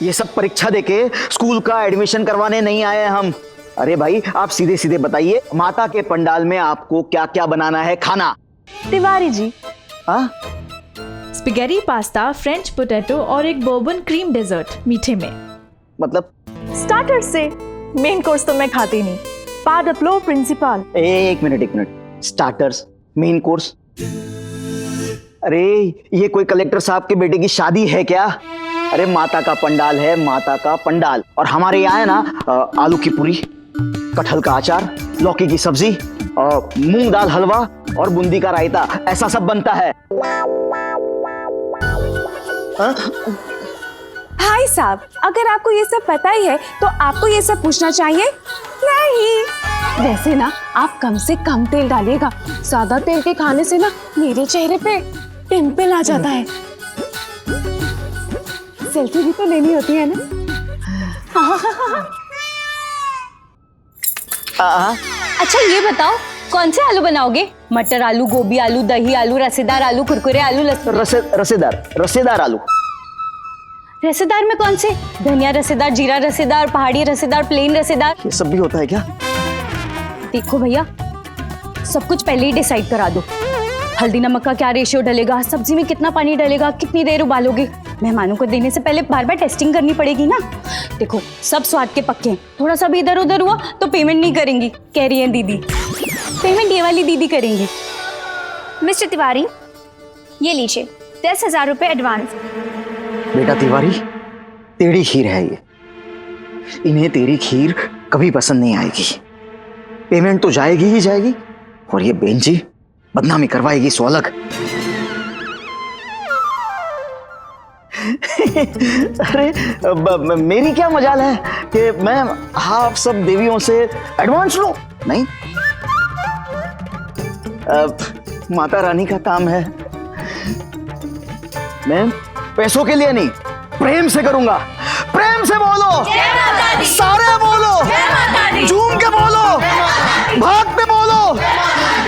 ये सब परीक्षा देके स्कूल का एडमिशन करवाने नहीं आए हैं हम। अरे भाई आप सीधे सीधे बताइए, माता के पंडाल में आपको क्या क्या बनाना है खाना? तिवारी जी, हाँ स्पिगेटी पास्ता, फ्रेंच पोटैटो और एक बोर्बन क्रीम डेजर्ट मीठे में। मतलब स्टार्टर से, मेन कोर्स तो मैं खाती नहीं। पादपलो प्रिंसिपल। एक मिनट, स्टार्टर्स, मेन कोर्स। अरे ये कोई कलेक्टर साहब के बेटे की शादी है क्या? अरे माता का पंडाल है, माता का पंडाल। और हमारे यहाँ है ना आलू की पूरी, कटहल का अचार, लौकी की सब्जी, मूंग दाल हलवा और बूंदी का रायता, ऐसा सब बनता है। भाई साहब, अगर आपको ये सब पता ही है तो आपको ये सब पूछना चाहिए नहीं। वैसे ना आप कम से कम तेल डालिएगा, ज्यादा तेल के खाने से ना मेरे चेहरे पे पिंपल आ जाता है। सेल्फी भी तो लेनी होती है ना। अच्छा ये बताओ, कौन से आलू बनाओगे? मटर आलू, गोभी आलू, दही आलू, रसेदार आलू, कुरकुरे आलू, रसेदार आलू। रसेदार में कौन से? धनिया रसेदार, जीरा रसेदार, पहाड़ी रसेदार, प्लेन रसेदार? ये सब भी होता है क्या? देखो भैया, सब कुछ पहले ही डिसाइड करा दो। हल्दी नमक का क्या रेशियो डलेगा, सब्जी में कितना पानी डलेगा, कितनी देर उबालोगे। मेहमानों को देने से पहले बार बार टेस्टिंग करनी पड़ेगी ना। देखो सब स्वाद के पक्के हैं, थोड़ा सा भी इधर उधर हुआ तो पेमेंट नहीं करेंगी, कह रही है दीदी। पेमेंट ये वाली दीदी करेंगी। मिस्टर तिवारी, ये लीजिए 10,000 रुपए एडवांस। बेटा तिवारी, तेरी खीर है ये, इन्हें तेरी खीर कभी पसंद नहीं आएगी। पेमेंट तो जाएगी ही जाएगी, और ये बेन जी बदनामी करवाएगी सो अलग। अरे मेरी क्या मजाल है कि मैं आप सब देवियों से एडवांस लूं? नहीं, माता रानी का काम है। मैं पैसों के लिए नहीं, प्रेम से करूंगा। प्रेम से बोलो, सारे बोलो, झूम के बोलो, भाग पे बोलो,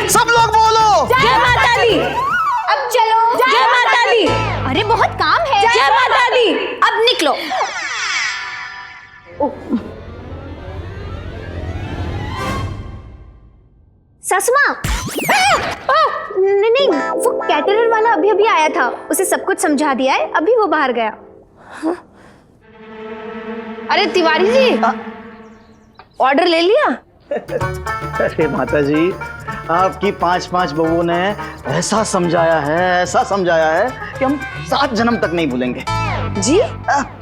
सब लोग बोलो जय माता दी। अब चलो। जय माता दी। अरे बहुत काम है। जय माता दी। अब निकलो। ससमा, नहीं, वो कैटरर वाला अभी अभी आया था, उसे सब कुछ समझा दिया है, अभी वो बाहर गया। अरे तिवारी जी, ऑर्डर ले लिया? अरे माता जी, आपकी 5-5 बहू ने ऐसा समझाया है कि हम 7 जन्म तक नहीं भूलेंगे जी।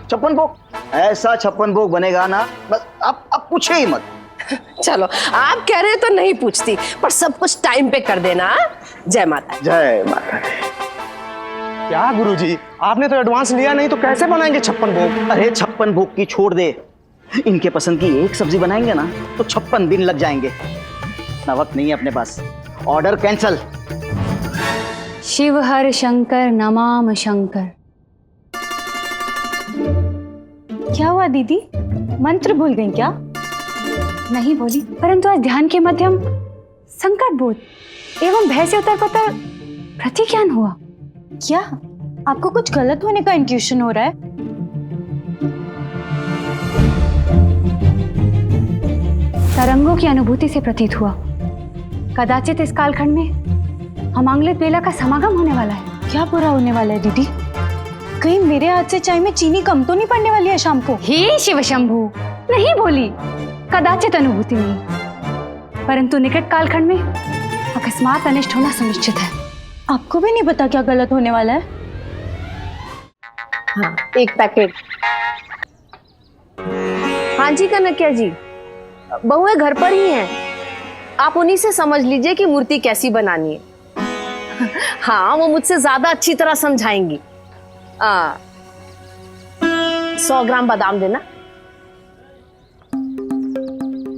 56 भोग, ऐसा 56 भोग बनेगा ना, बस आप पूछे ही मत। चलो आप कह रहे हो तो नहीं पूछती, पर सब कुछ टाइम पे कर देना। जय माता। जय माता। क्या गुरुजी, आपने तो एडवांस लिया नहीं तो कैसे बनाएंगे 56 भोग? अरे 56 भोग की छोड़ दे, इनके पसंद की एक सब्जी बनाएंगे ना तो 56 दिन लग जाएंगे। इतना वक्त नहीं है अपने पास। Order cancel. शिव हर शंकर नमाम शंकर। क्या हुआ दीदी, मंत्र भूल गई क्या? नहीं बोली, परंतु आज ध्यान के मध्यम संकट बोध एवं भय से उतर पतर प्रतिज्ञान हुआ। क्या आपको कुछ गलत होने का इंट्यूशन हो रहा है? तरंगों की अनुभूति से प्रतीत हुआ, कदाचित इस कालखंड में अमांगलिक बेला का समागम होने वाला है। क्या बुरा होने वाला है दीदी? कहीं मेरे हाथ से चाय में चीनी कम तो नहीं पड़ने वाली है शाम को? हे शिव शंभु, नहीं बोली, कदाचित अनुभूति नहीं, परंतु निकट कालखंड में अकस्मात अनिष्ट होना सुनिश्चित है। आपको भी नहीं पता क्या गलत होने वाला है? हाँ, एक पैकेट। हाँ जी कनक्या जी, बहुएं घर पर ही हैं, आप उन्हीं से समझ लीजिए कि मूर्ति कैसी बनानी है। हाँ, वो मुझसे ज्यादा अच्छी तरह समझाएंगी। 100 ग्राम बादाम देना।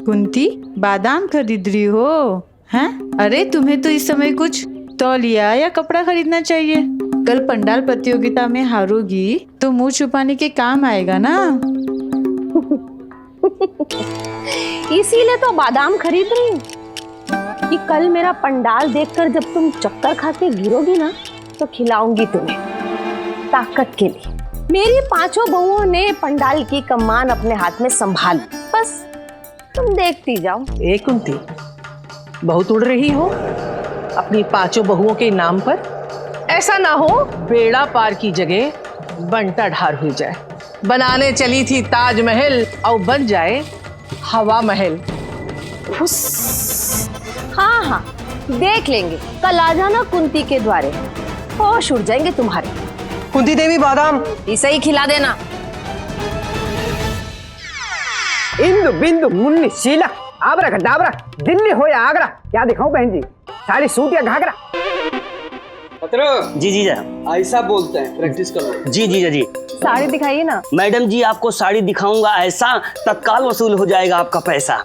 कुंती, बादाम खरीद रही हो? हैं? अरे तुम्हें तो इस समय कुछ तौलिया या कपड़ा खरीदना चाहिए। कल पंडाल प्रतियोगिता में हारोगी तो मुंह छुपाने के काम आएगा ना। इसीलिए तो बादाम खरीद रही हूँ कि कल मेरा पंडाल देखकर जब तुम चक्कर खा के गिरोगी ना तो खिलाऊंगी तुम्हें, ताकत के लिए। मेरी पांचों बहुओं ने पंडाल की कमान अपने हाथ में संभाल, बस तुम देखती जाओ। एक कुंती, बहुत उड़ रही हो अपनी पांचों बहुओं के नाम पर। ऐसा ना हो बेड़ा पार की जगह बंटा ढार हुई जाए। बनाने चली थी ताजमहल और बन जाए हवा महल। हाँ हाँ, देख लेंगे, कल आ जाना कुंती के द्वारे, होश उड़ जाएंगे तुम्हारे। कुंती देवी बादाम इसे ही खिला देना। इंदु बिंदु मुन्नी शीला आबरा खडाबरा, दिल्ली हो या आगरा, क्या दिखाऊं बहन जी, साड़ी सूट या घाघरा। जी जी ऐसा बोलते हैं, प्रैक्टिस करो। जी जी जी। साड़ी दिखाइए ना। मैडम जी आपको साड़ी दिखाऊंगा ऐसा, तत्काल वसूल हो जाएगा आपका पैसा।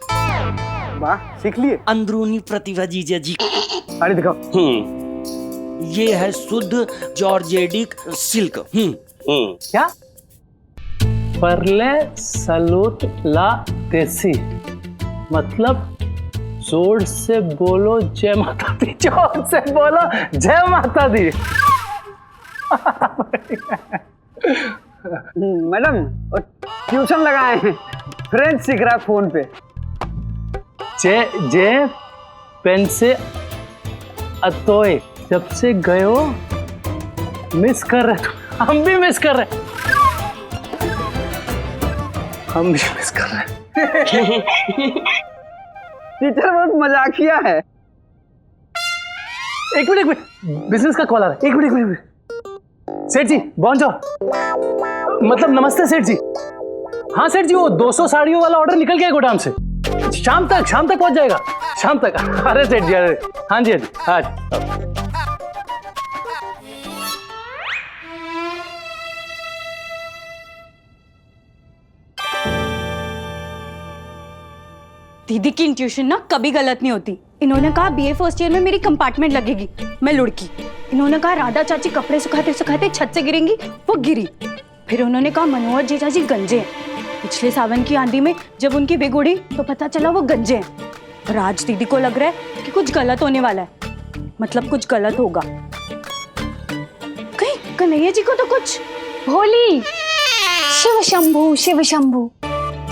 वाह, सीख लिए। अंदरूनी प्रतिभा जीजा जी। साड़ी दिखाओ। ये है शुद्ध जॉर्जेटिक सिल्क। क्या? परले सलूट ला देसी, मतलब जोर से बोलो जय माता दी, जोर से बोलो जय माता दी। मैडम ट्यूशन लगाए हैं, फ्रेंच सीख रहा है फोन पे। जे जे पेन से अतोय, जब से गयो मिस कर रहे, हम भी मिस कर रहे, हम भी मिस कर रहे। टीचर बहुत मजाकिया है। एक मिनट, बिजनेस का कॉल आ रहा है। एक मिनट। सेठ जी पहुंच जाओ, मतलब नमस्ते सेठ जी। हाँ सेठ जी, वो 200 साड़ियों वाला ऑर्डर निकल गया गोदाम से, शाम तक पहुंच जाएगा, शाम तक। अरे सेठ जी, अरे हाँ जी हाँ जी। दीदी की इंट्यूशन ना कभी गलत नहीं होती। इन्होंने कहा बीए फर्स्ट ईयर में मेरी कंपार्टमेंट लगेगी, मैं लुढ़की। इन्होंने कहा राधा चाची कपड़े सुखाते सुखाते छत से गिरेंगी, वो गिरी। फिर उन्होंने कहा मनोहर जीजा जी गंजे हैं। पिछले सावन की आंधी में जब उनकी विग उड़ी तो पता चला वो गंजे हैं। और आज दीदी को लग रहा है कि कुछ गलत होने वाला है, मतलब कुछ गलत होगा। कहीं कन्हैया जी को तो कुछ। भोली शिव शंभु शिव शंभु।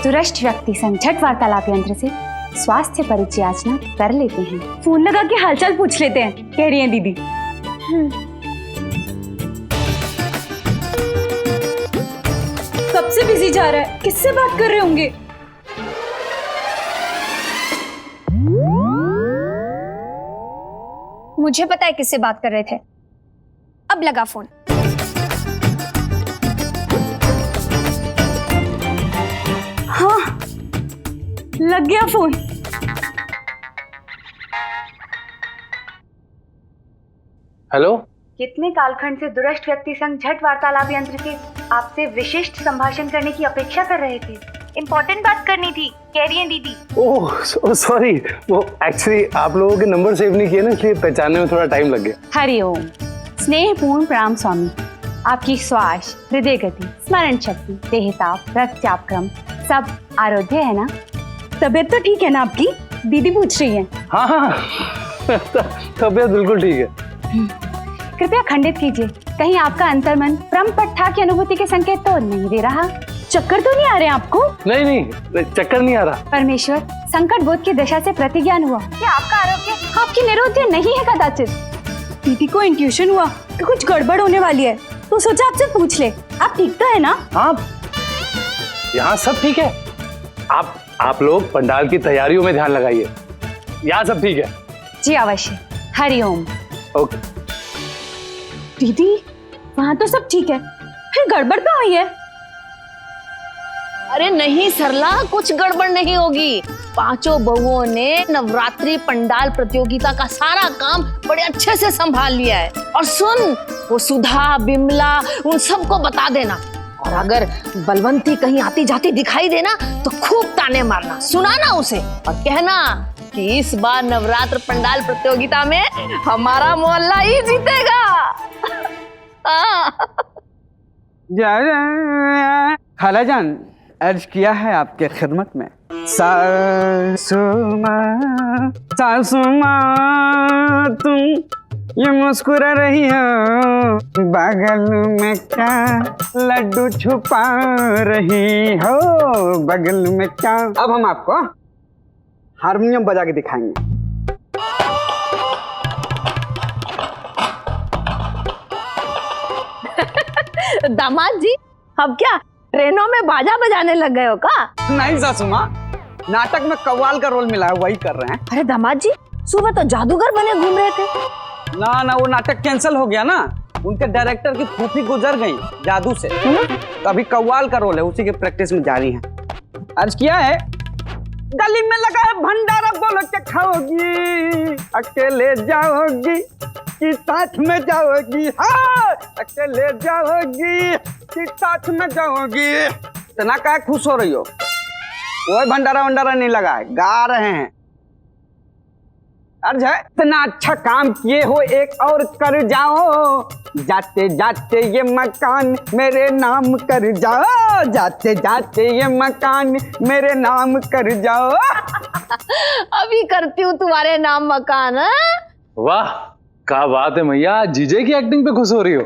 दुष्ट व्यक्ति संग झट वार्तालाप यंत्र से स्वास्थ्य परिचय याचना कर लेते हैं। फोन लगा के हालचाल पूछ लेते हैं, कह रही हैं दीदी। कब से बिजी जा रहा है, किससे बात कर रहे होंगे? मुझे पता है किससे बात कर रहे थे। अब लगा फोन। हाँ, लग गया फोन। हेलो, कितने कालखंड से दुष्ट व्यक्ति संग झट वार्तालाप यंत्र से आपसे विशिष्ट संभाषण करने की अपेक्षा कर रहे थे। इम्पोर्टेंट बात करनी थी, कह रही हैं दीदी। ओह सॉरी, वो एक्चुअली आप लोगों के नंबर सेव नहीं किए ना, इसलिए पहचानने में थोड़ा टाइम लग गया। हरिओम। स्नेहपूर्ण प्रणाम स्वामी। आपकी श्वास, हृदय गति, स्मरण शक्ति, देहताप, रक्तचाप सब आरोग्य है ना? तबीयत तो ठीक है ना आपकी? दीदी पूछ रही है। हाँ, तबीयत बिल्कुल ठीक है। कृपया खंडित कीजिए, कहीं आपका अंतर्मन परमपट्ठा की अनुभूति के संकेत तो नहीं दे रहा? चक्कर तो नहीं आ रहे आपको? नहीं, चक्कर नहीं आ रहा। परमेश्वर, संकट बोध की दशा से प्रतिज्ञान हुआ कि आपका आरोग्य आपकी निरोध्य नहीं है कदाचित। दीदी को इंट्यूशन हुआ कि कुछ गड़बड़ होने वाली है, तो सोचा आपसे पूछ ले, आप ठीक तो है ना? हाँ, यहाँ सब ठीक है। आप लोग पंडाल की तैयारियों में ध्यान लगाइए, यहाँ सब ठीक है। जी अवश्य। हरिओम। ओके। दीदी, वहाँ तो सब ठीक है, फिर गड़बड़ तो हुई है? अरे नहीं सरला, कुछ गड़बड़ नहीं होगी। पांचों बहुओं ने नवरात्रि पंडाल प्रतियोगिता का सारा काम बड़े अच्छे से संभाल लिया है। और सुन, वो सुधा, बिमला, उन सबको बता देना। और अगर बलवंती कहीं आती जाती दिखाई देना तो खूब ताने मारना, सुनाना उसे और कहना कि इस बार नवरात्र पंडाल प्रतियोगिता में हमारा मोहल्ला ही जीतेगा। खालाजान, अर्ज किया है आपके खिदमत में। सासुमा तुम ये मुस्कुरा रही हो, बगल में क्या लड्डू छुपा रही हो, बगल में क्या। अब हम आपको हारमोनियम बजा के दिखाएंगे। दामाद जी, अब क्या ट्रेनों में बाजा बजाने लग गए हो का? नहीं सासू माँ, नाटक में कव्वाल का रोल मिला है, वही कर रहे हैं। अरे दामाद जी, सुबह तो जादूगर बने घूम रहे थे। ना वो नाटक कैंसिल हो गया ना, उनके डायरेक्टर की फूफी गुजर गई जादू से, तो अभी कव्वाल का रोल है, उसी के प्रैक्टिस में जारी है। अर्ज किया है, गली में लगा है भंडारा, बोलो क्या खाओगी, अकेले जाओगी कि साथ में जाओगी, हाँ अकेले जाओगी कि साथ में जाओगी। इतना क्या खुश हो रही हो? कोई भंडारा वंडारा नहीं लगा है, गा रहे हैं। अर्ज है, इतना अच्छा काम किए हो एक और कर जाओ, जाते जाते ये मकान मेरे नाम कर जाओ, जाते जाते ये मकान मेरे नाम कर जाओ। अभी करती हूँ तुम्हारे नाम मकान। वाह, क्या बात है मैया, जीजे की एक्टिंग पे खुश हो रही हो।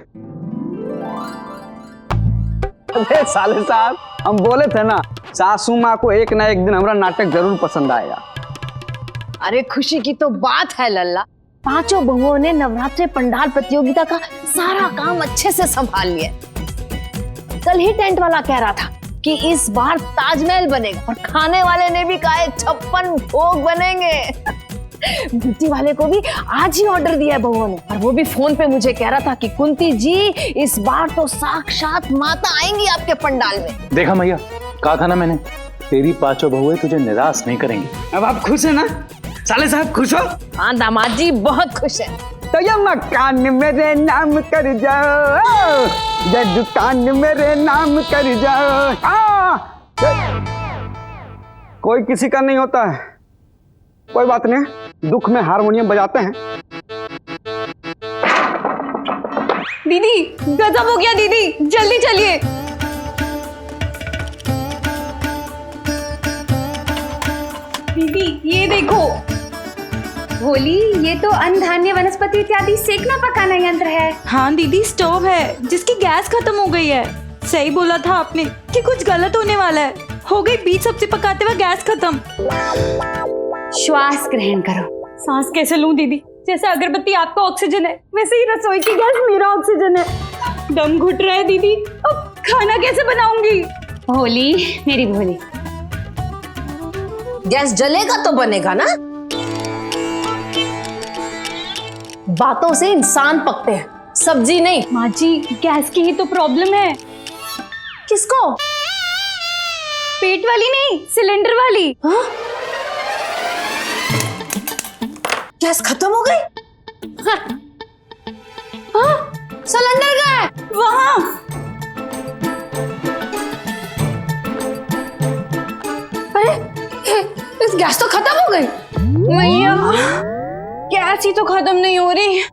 अरे साले साहब, हम बोले थे ना, सासू माँ को एक ना एक दिन हमारा नाटक जरूर पसंद आएगा। अरे खुशी की तो बात है लल्ला, पांचों बहुओं ने नवरात्रि पंडाल प्रतियोगिता का सारा काम अच्छे से संभाल लिया। कल ही टेंट वाला कह रहा था कि इस बार ताजमहल बनेगा, और खाने वाले ने भी कहा 56 भोग बनेंगे। बुद्धि वाले को भी आज ही ऑर्डर दिया है बहुओं ने, और वो भी फोन पे मुझे कह रहा था कि कुंती जी, इस बार तो साक्षात माता आएंगी आपके पंडाल में। देखा मैया, कहा था ना मैंने, तेरी पांचों बहुएं तुझे निराश नहीं करेंगी। अब आप खुश है ना साले साहब, खुश हो? हाँ दामाद जी, बहुत खुश है। तो ये मकान मेरे नाम कर जाओ, ये दुकान मेरे नाम कर जाओ। हाँ, कोई किसी का नहीं होता है, कोई बात नहीं, दुख में हारमोनियम बजाते हैं। दीदी गजब हो गया, दीदी जल्दी चलिए। दीदी ये देखो। भोली, ये तो अन्न धान्य वनस्पति इत्यादि सेकना पकाना यंत्र है। हाँ दीदी, स्टोव है जिसकी गैस खत्म हो गई है। सही बोला था आपने कि कुछ गलत होने वाला है। हो गई बीच सब्जी पकाते हुए गैस खत्म। श्वास ग्रहण करो। सांस कैसे लूं दीदी? जैसे अगरबत्ती आपका ऑक्सीजन है, वैसे ही रसोई की गैस मेरा ऑक्सीजन है। दम घुट रहा है दीदी, अब खाना कैसे बनाऊंगी? भोली, मेरी भोली, गैस जलेगा तो बनेगा ना। बातों से इंसान पकते हैं, सब्जी नहीं। माँ जी, गैस की ही तो प्रॉब्लम है। किसको? पेट वाली नहीं, सिलेंडर वाली। हाँ? गैस खत्म हो गई? हाँ? हाँ? सिलेंडर का है वहाँ। अरे, इस गैस तो खत्म हो गई। मैया, गैस ही तो खत्म नहीं हो रही।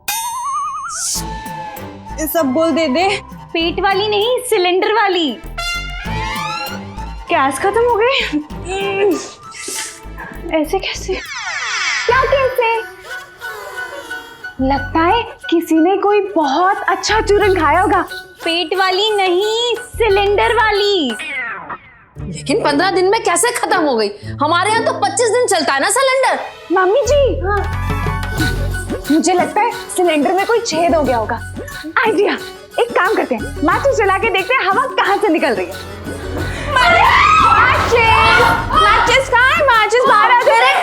सब बोल दे दे। पेट वाली नहीं, सिलेंडर वाली। गैस खत्म हो गई। ऐसे कैसे? क्या कैसे? लगता है किसी ने कोई बहुत अच्छा चूरन खाया होगा। पेट वाली नहीं, सिलेंडर वाली। लेकिन 15 दिन में कैसे खत्म हो गई? हमारे यहाँ तो 25 दिन चलता है ना सिलेंडर। मम्मी जी, हाँ। मुझे लगता है सिलेंडर में कोई छेद हो गया होगा। आइडिया, एक काम करते हैं, माचिस जला के देखते हैं हवा कहाँ से निकल रही है। माचिस कहाँ है? माचिस बाहर आ जाए।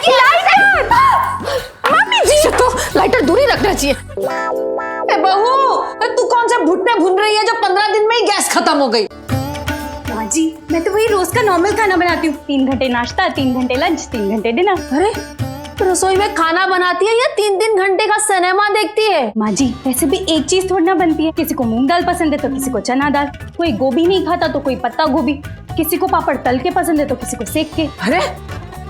मम्मी जी, तो लाइटर दूरी रखना चाहिए। ए बहू, तू कौन सा भुट्टे भून रही है जो 15 दिन में ही गैस खत्म हो गई? माँ जी, मैं तो वही रोज का नॉर्मल खाना बनाती हूँ। 3 घंटे नाश्ता, 3 घंटे लंच, 3 घंटे डिनर। अरे, तो रसोई में खाना बनाती है या 3-3 घंटे का सिनेमा देखती है? माँ जी, वैसे भी एक चीज थोड़ी ना बनती है। किसी को मूंग दाल पसंद है तो किसी को चना दाल, कोई गोभी नहीं खाता तो कोई पत्ता गोभी, किसी को पापड़ तल के पसंद है तो किसी को सेक के। अरे,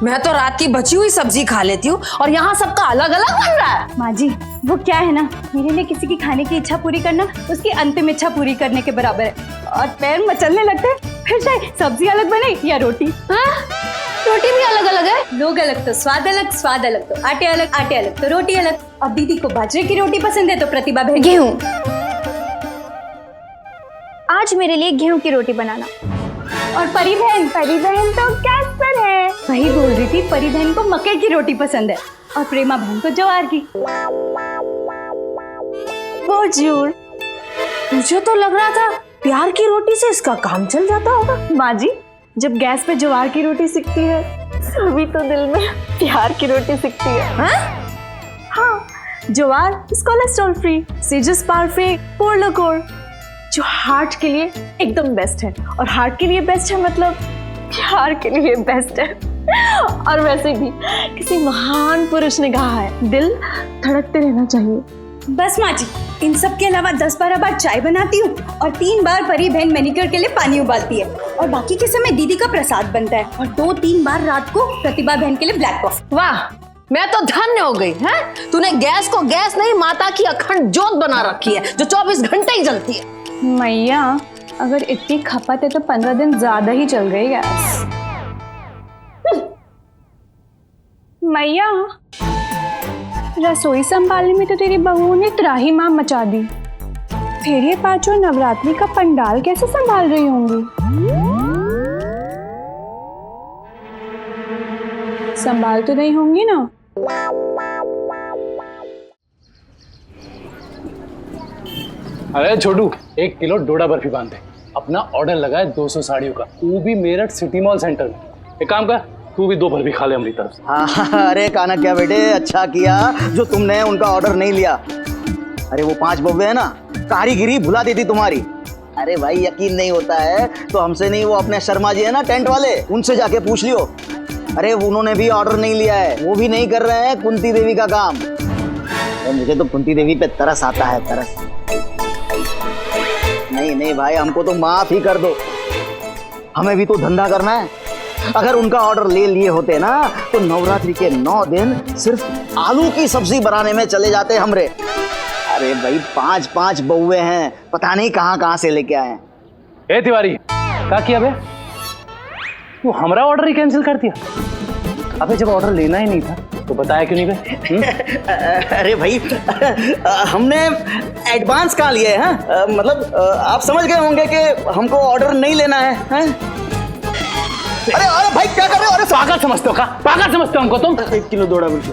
मैं तो रात की बची हुई सब्जी खा लेती हूँ और यहाँ सबका अलग अलग बन रहा है। माँ जी, वो क्या है ना, मेरे लिए किसी की खाने की इच्छा पूरी करना उसकी अंतिम इच्छा पूरी करने के बराबर है। और पैर मचलने लगते हैं, फिर चाहे सब्जी अलग बने या रोटी। हाँ? रोटी भी अलग अलग है? लोग अलग तो स्वाद अलग तो आटे अलग तो रोटी अलग। अब दीदी को बाजरे की रोटी पसंद है तो प्रतिभा बहन गेहूं। आज मेरे लिए गेहूं की रोटी बनाना। और परी बहन तो गैस पर है। वही बोल रही थी, परी बहन को मक्के की रोटी पसंद है और प्रेमा बहन को ज्वार की। बोझूर, मुझे तो लग रहा था प्यार की रोटी से इसका काम चल जाता होगा। माँ जी, जब गैस पे ज्वार की रोटी सिकती है तभी तो दिल में प्यार की रोटी सिकती है। हाँ, ज्वार कोलेस्ट्रॉल फ्री, सीजस परफेक्ट, पोर्लोकोर, जो हार्ट के लिए एकदम बेस्ट है। और हार्ट के लिए बेस्ट है मतलब प्यार के लिए बेस्ट है। और वैसे भी किसी महान पुरुष ने कहा है, दिल धड़कते रहना चाहिए। बस माँ जी, इन सब के अलावा 10-12 बार चाय बनाती हूँ और 3 बार परी बहन मैनिक्योर के लिए पानी उबालती है और बाकी के समय दीदी का प्रसाद बनता है और 2-3 बार रात को प्रतिभा बहन के लिए ब्लैक कॉफी। वाह, मैं तो धन्य हो गई है। तूने गैस को गैस नहीं, माता की अखंड ज्योत बना रखी है जो 24 घंटे ही जलती है। मैया, अगर इतनी खपत है तो 15 दिन ज्यादा ही चल गई गैस। मैया, रसोई संभालने में तो तेरी बहू ने त्राही माँ मचा दी, फिर ये पांचों नवरात्रि का पंडाल कैसे संभाल रही होंगी? संभाल तो नहीं होंगी ना? अरे छोटू, 1 किलो डोडा बर्फी बांध दे। अपना ऑर्डर लगा है 200 साड़ियों का, वो भी मेरठ सिटी मॉल सेंटर में। एक काम कर, तू भी 2 बर्फी खा ले हमारी तरफ से। हाँ, अरे काना क्या बेटे, अच्छा किया जो तुमने उनका ऑर्डर नहीं लिया। अरे वो 5 बब्बे है ना, कारीगिरी भुला देती तुम्हारी। अरे भाई, यकीन नहीं होता है तो हमसे नहीं, वो अपने शर्मा जी है ना टेंट वाले, उनसे जाके पूछ लियो। अरे उन्होंने भी ऑर्डर नहीं लिया है, वो भी नहीं कर रहे हैं कुंती देवी का काम। मुझे तो कुंती देवी पे तरस आता है, तरस। नहीं भाई, हमको तो माफ ही कर दो, हमें भी तो धंधा करना है। अगर उनका ऑर्डर ले लिए होते ना तो नवरात्रि के 9 दिन सिर्फ आलू की सब्जी बनाने में चले जाते हमरे। अरे भाई, 5-5 बउए हैं, पता नहीं कहाँ से लेके आए हैं। ए तिवारी, क्या किया बे? तू हमारा ऑर्डर ही कैंसिल कर दिया? अबे जब ऑर्डर लेना ही नहीं था तो बताया क्यों नहीं बे? अरे भाई, हमने एडवांस कहाँ लिए हैं? मतलब आप समझ गए होंगे कि हमको ऑर्डर नहीं लेना है। अरे भाई, क्या कर रहे हो? अरे पागल समझते हो का? पागल समझते हो हमको तुम? 1 किलो डोडा बर्फी।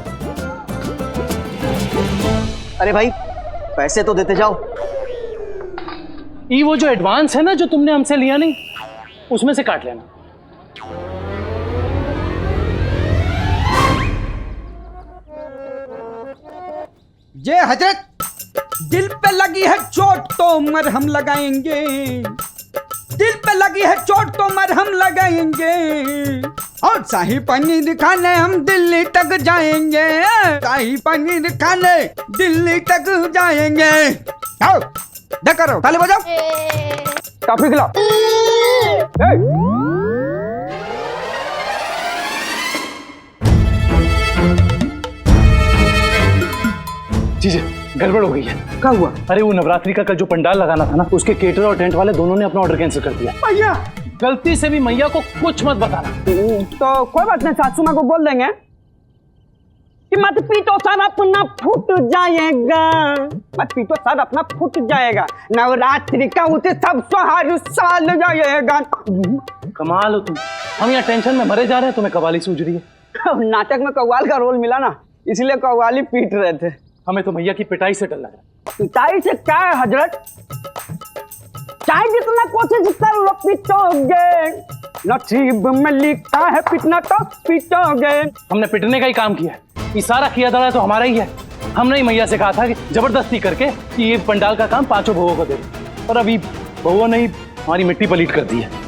अरे भाई, पैसे तो देते जाओ। ये वो जो एडवांस है ना, जो तुमने हमसे लिया नहीं, उसमें से काट लेना। ये हजरत, दिल पे लगी है चोट तो मरहम लगाएंगे, दिल पे लगी है चोट तो मरहम लगाएंगे, और शाही पनीर खाने हम दिल्ली तक जाएंगे, शाही पनीर खाने दिल्ली तक जाएंगे। आओ, करो, ताली बजाओ, टॉफी खिलाओ। जी, गड़बड़ हो गई है। क्या हुआ? अरे वो नवरात्रि का कल जो पंडाल लगाना था ना, उसके केटर और टेंट वाले दोनों ने अपना ऑर्डर कैंसिल कर दिया। भैया, गलती से भी मैया को कुछ मत बताना। तो कोई बात नहीं, सासू माँ को बोल देंगे कि मत पीटो सर अपना फूट जाएगा, मत पीटो सर अपना फूट जाएगा, नवरात्रि का उसे सब हर साल जाएगा। कमाल हो तुम, हम यहाँ टेंशन में मरे जा रहे हैं, तुम्हें कव्वाली सूझ रही है। नाटक में कव्वाल का रोल मिला ना, इसलिए कव्वाली पीट रहे थे। हमें तो मैया की पिटाई से डर लग रहा है। पिटाई से क्या है हजरत, चाहे जितना कोशिश कर लो पिटोगे, नसीब में लिखा है पिटना तो पिटोगे। हमने पिटने का ही काम किया है, ये सारा किया धरा तो हमारा ही है। हमने ही मैया से कहा था कि जबरदस्ती करके कि ये पंडाल का काम 5 बहुओं को दे, और अभी बहुओं ने ही हमारी मिट्टी पलीट कर दी है।